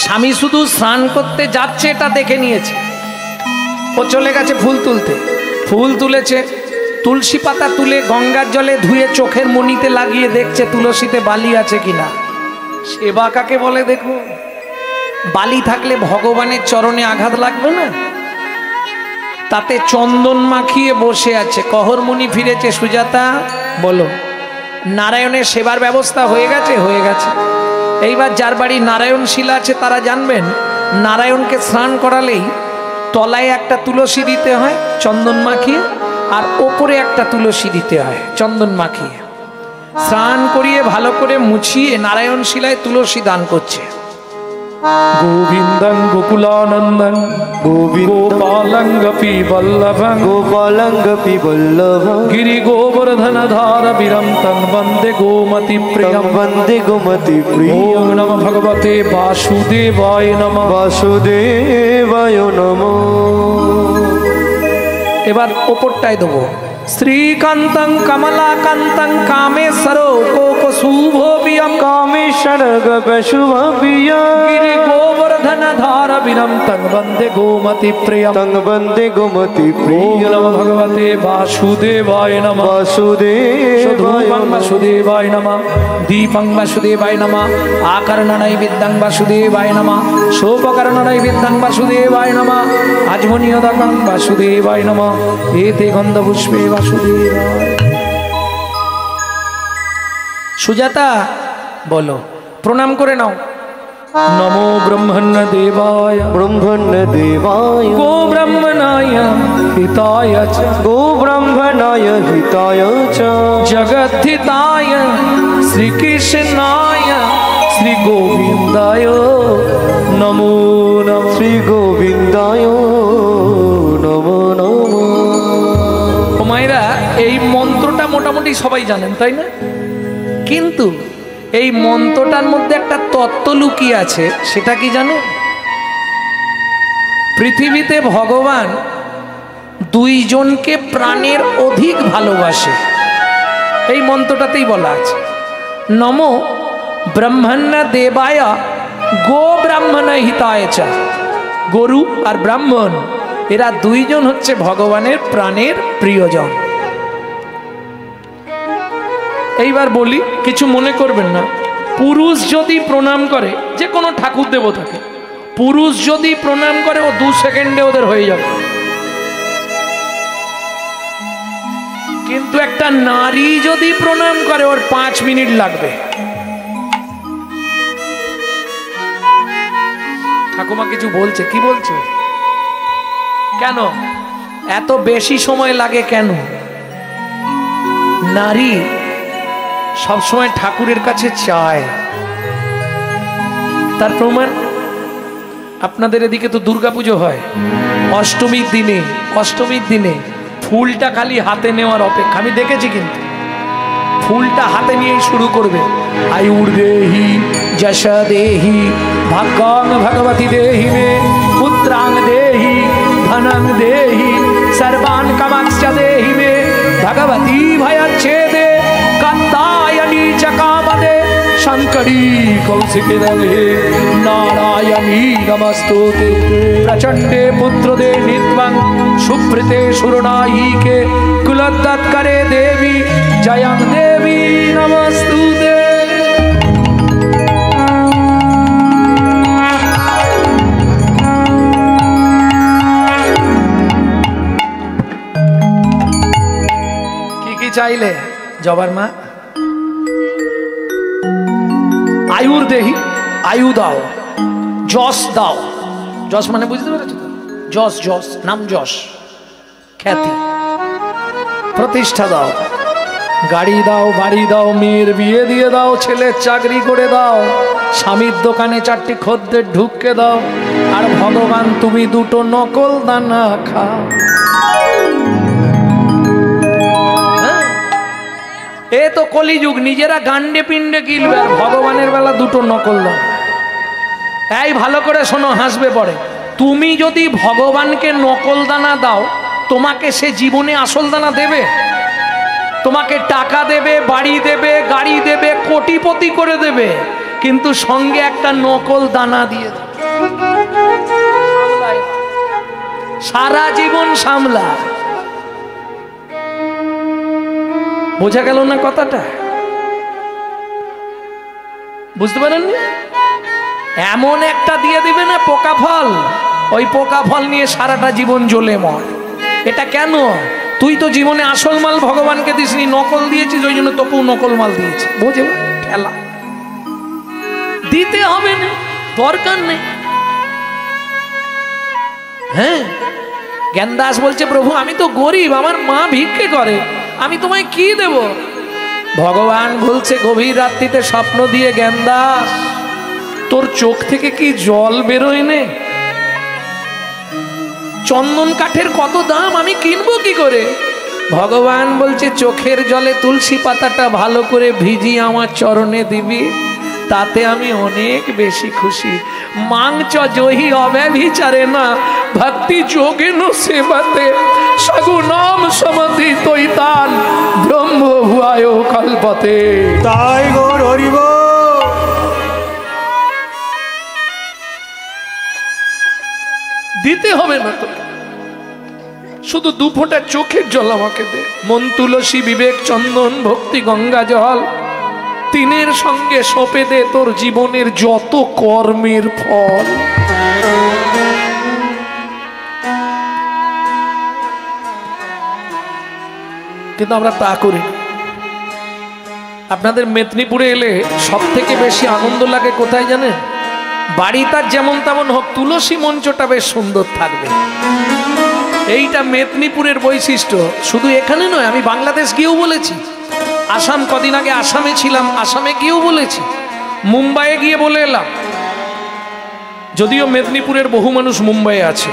স্বামী শুধু স্নান করতে যাচ্ছে এটা দেখে নিয়েছে। ও চলে গেছে ফুল তুলতে, ফুল তুলেছে, তুলসী পাতা তুলে গঙ্গার জলে ধুয়ে চোখের মণিতে লাগিয়ে দেখছে তুলসীতে বালি আছে কিনা। সেবা কাকে বলে দেখো? বালি থাকলে ভগবানের চরণে আঘাত লাগবে না? তাতে চন্দন মাখিয়ে বসে আছে। কহরমুনি ফিরেছে, সুজাতা বলো নারায়ণের সেবার ব্যবস্থা হয়ে গেছে? হয়ে গেছে। এইবার যার বাড়ি নারায়ণ শিলা আছে তারা জানবেন, নারায়ণকে স্নান করালেই তলায় একটা তুলসী দিতে হয় চন্দন মাখিয়ে, আর ওপরে একটা তুলসী দিতে হয় চন্দন মাখিয়ে। স্নান করিয়ে ভালো করে মুছিয়ে নারায়ণ শিলায় তুলসী দান করছে। গোবিন্দং গোকুলানন্দং গোপালং গোপী বল্লভং গোপালং গোপী বল্লভং গিরি গোবর্ধন ধার বিরন্তং বন্দে গোমতি প্রিয়ং বন্দে গোমতি প্রিয়ং। ওম নমঃ ভগবতে বাসুদেবায় নমঃ। বাসুদেবায় নমঃ। এবার ওপরটায় দেবো শ্রীকান্তং কমলাকান্তং কামেশ্বরো কোকশুভোপিয়ং কামেশ্বর গশুভবিয়ং গিরি গোবর্ধন ধার বিরন্তং বন্দে গোমতি প্রিয়ং তং বন্দে গোমতি ওম প্রিয়ং। নমঃ ভগবতে বাসুদেবায় নমঃ। বাসুদেবায় ধূপং বাসুদেবায় নমঃ, দীপং বাসুদেবায় নমঃ, আকর্ণ নৈবেদ্যং বাসুদেবায় নমঃ, সোপকর্ণ নৈবেদ্যং বাসুদেবায় নমঃ, আজমনীয়দকং বাসুদেবায় নমঃ, এতে গন্ধপুষ্পে বাসুদেবায়। সুজাতা বলো, প্রণাম করে নাও। নমো ব্রহ্মণ্য দেবায় ব্রহ্মণ্য দেবায় গো ব্রহ্মণায় হিতায় চ গো ব্রহ্মণায় হিতায় চ জগদ্ধিতায় শ্রীকৃষ্ণায় শ্রী গোবিন্দায় নমো নমঃ। শ্রী গোবিন্দায় নমো নমঃ। ও মায়েরা, এই মন্ত্রটা মোটামুটি সবাই জানেন তাই না? কিন্তু এই মন্ত্রটার মধ্যে একটা তত্ত্ব লুকিয়ে আছে, সেটা কি জানো? পৃথিবীতে ভগবান দুইজনকে প্রাণের অধিক ভালোবাসে, এই মন্ত্রটাতেই বলা আছে। নমো ব্রহ্মণ্য দেবায় গো ব্রাহ্মণ হিতায় চ। গরু আর ব্রাহ্মণ এরা দুইজন হচ্ছে ভগবানের প্রাণের প্রিয়জন। এইবার বলি, কিছু মনে করবেন না, পুরুষ যদি প্রণাম করে যে কোনো ঠাকুর দেবতাকে, পুরুষ যদি প্রণাম করে ও 2 সেকেন্ডে ওদের হয়ে যাবে। কিন্তু একটা নারী যদি প্রণাম করে ওর 5 মিনিট লাগবে। ঠাকুমা কিছু বলছে, কি বলছে? কেন এত বেশি সময় লাগে কেন? নারী সবসময় ঠাকুরের কাছে চায়। তার প্রমাণ আপনাদের এদিকে তো দুর্গাপুজো হয়, অষ্টমীর দিনে ফুলটা খালি হাতে নেওয়ার অপেক্ষা। আমি দেখেছি, কিন্তু ফুলটা হাতে নিয়েই শুরু করবে। আয়ুর দেহি যশ দেহি ভাগ্যাং ভগবতী দেহি মে পুত্রাং দেহি ধন शरणं देहि सर्वान् कामांश्च देहि मे भगवती भयच्छेदे कात्यायनी च कामदे शंकरी कौशिकी रवे नारायणी नमस्तुते प्रचंडे पुत्रदे नित्वं सुप्रीते सुरनायिके कुलोत्तत्करे देवी जयं देवी नमस्तुते। চাইলে জবার মা আয়ুর দেহি আয়ু দাও যশ দাও যশ মানে বুঝতে পেরেছো তো যশ যশ নাম যশ খ্যাতি প্রতিষ্ঠা দাও গাড়ি দাও বাড়ি দাও মেয়ের বিয়ে দিয়ে দাও ছেলের চাকরি করে দাও স্বামীর দোকানে 4টি খদ্দের ঢুককে দাও আর ভগবান তুমি 2টো নকল দানা খাও। এ তো কলিযুগ নিজেরা গান্ডে পিণ্ডে কিলবে আর ভগবানের বেলা 2টো নকল দাও। এই ভালো করে শোনো হাসবে পরে তুমি যদি ভগবানকে নকল দানা দাও তোমাকে সে জীবনে আসল দানা দেবে? তোমাকে টাকা দেবে বাড়ি দেবে গাড়ি দেবে কোটিপতি করে দেবে কিন্তু সঙ্গে একটা নকল দানা দিয়ে দেবে সারা জীবন সামলা। বোঝা গেল না কথাটা? বুঝতে পারেননি? এমন একটা দিয়ে দিবে না পোকা ফল ওই পোকা ফল নিয়ে সারাটা জীবন জ্বলে মর। এটা কেন? তুই তো জীবনে আসল মাল ভগবানকে দিসনি নকল দিয়েছিস ওই জন্য তোকেও নকল মাল দিয়েছে। বোঝে খেলা দিতে হবে না দরকার নেই। হ্যাঁ জ্ঞানদাস বলছে প্রভু আমি তো গরিব আমার মা ভিক্ষে করে আমি তোমায় কি দেব? ভগবান বলছে গভীর রাত্রিতে স্বপ্ন দিয়ে জ্ঞানদাস তোর চোখ থেকে কি জল বেরোয় নে? চন্দন কাঠের কত দাম আমি কিনবো কি করে? ভগবান বলছে চোখের জলে তুলসী পাতাটা ভালো করে ভিজিয়ে আমার চরণে দিবি তাতে আমি অনেক বেশি খুশি। মাংচ জহি অব্যভিচারে না ভক্তি যোগেন সেবাতে সগুণম সমাধি তৈতান ব্রহ্ম ভুয়ায় কল্পতে। তাই গৌর হরিব দিতে হবে না তো শুধু 2 ফোঁটা চোখের জল আমাকে দে। মন তুলসী বিবেক চন্দন ভক্তি গঙ্গা জল 3-এর সঙ্গে সঁপে দে তোর জীবনের যত কর্মের ফল। কিন্তু আমরা তা করি। আপনাদের মেদিনীপুরে এলে সব থেকে বেশি আনন্দ লাগে কোথায় জানেন? বাড়ি তার যেমন তেমন হোক তুলসী মঞ্চটা বেশ সুন্দর থাকবে। এইটা মেদিনীপুরের বৈশিষ্ট্য। শুধু এখানে নয় আমি বাংলাদেশ গিয়েও বলেছি আসাম কদিন আগে আসামে ছিলাম আসামে গিয়েও বলেছি মুম্বাইয়ে গিয়ে বলে এলাম যদিও মেদিনীপুরের বহু মানুষ মুম্বাইয়ে আছে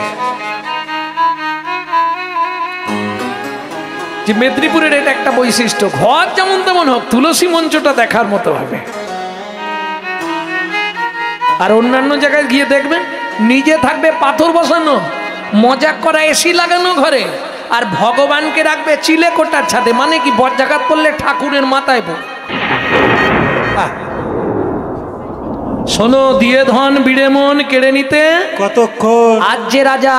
যে মেদিনীপুরের এটা একটা বৈশিষ্ট্য ঘর যেমন তেমন হোক তুলসী মঞ্চটা দেখার মতো হবে। আর অন্যান্য জায়গায় গিয়ে দেখবেন নিজে থাকবে পাথর বসানো মজাক করা এসি লাগানো ঘরে আর ভগবানকে রাখবে চিলে কোটার ছাদে। মানে কি বজ্জাঘাত করলে ঠাকুরের মাথায় পড়ে। শোনো দিয়ে ধন বিড়ে মন কেড়ে নিতে কতক্ষণ আজ যে রাজা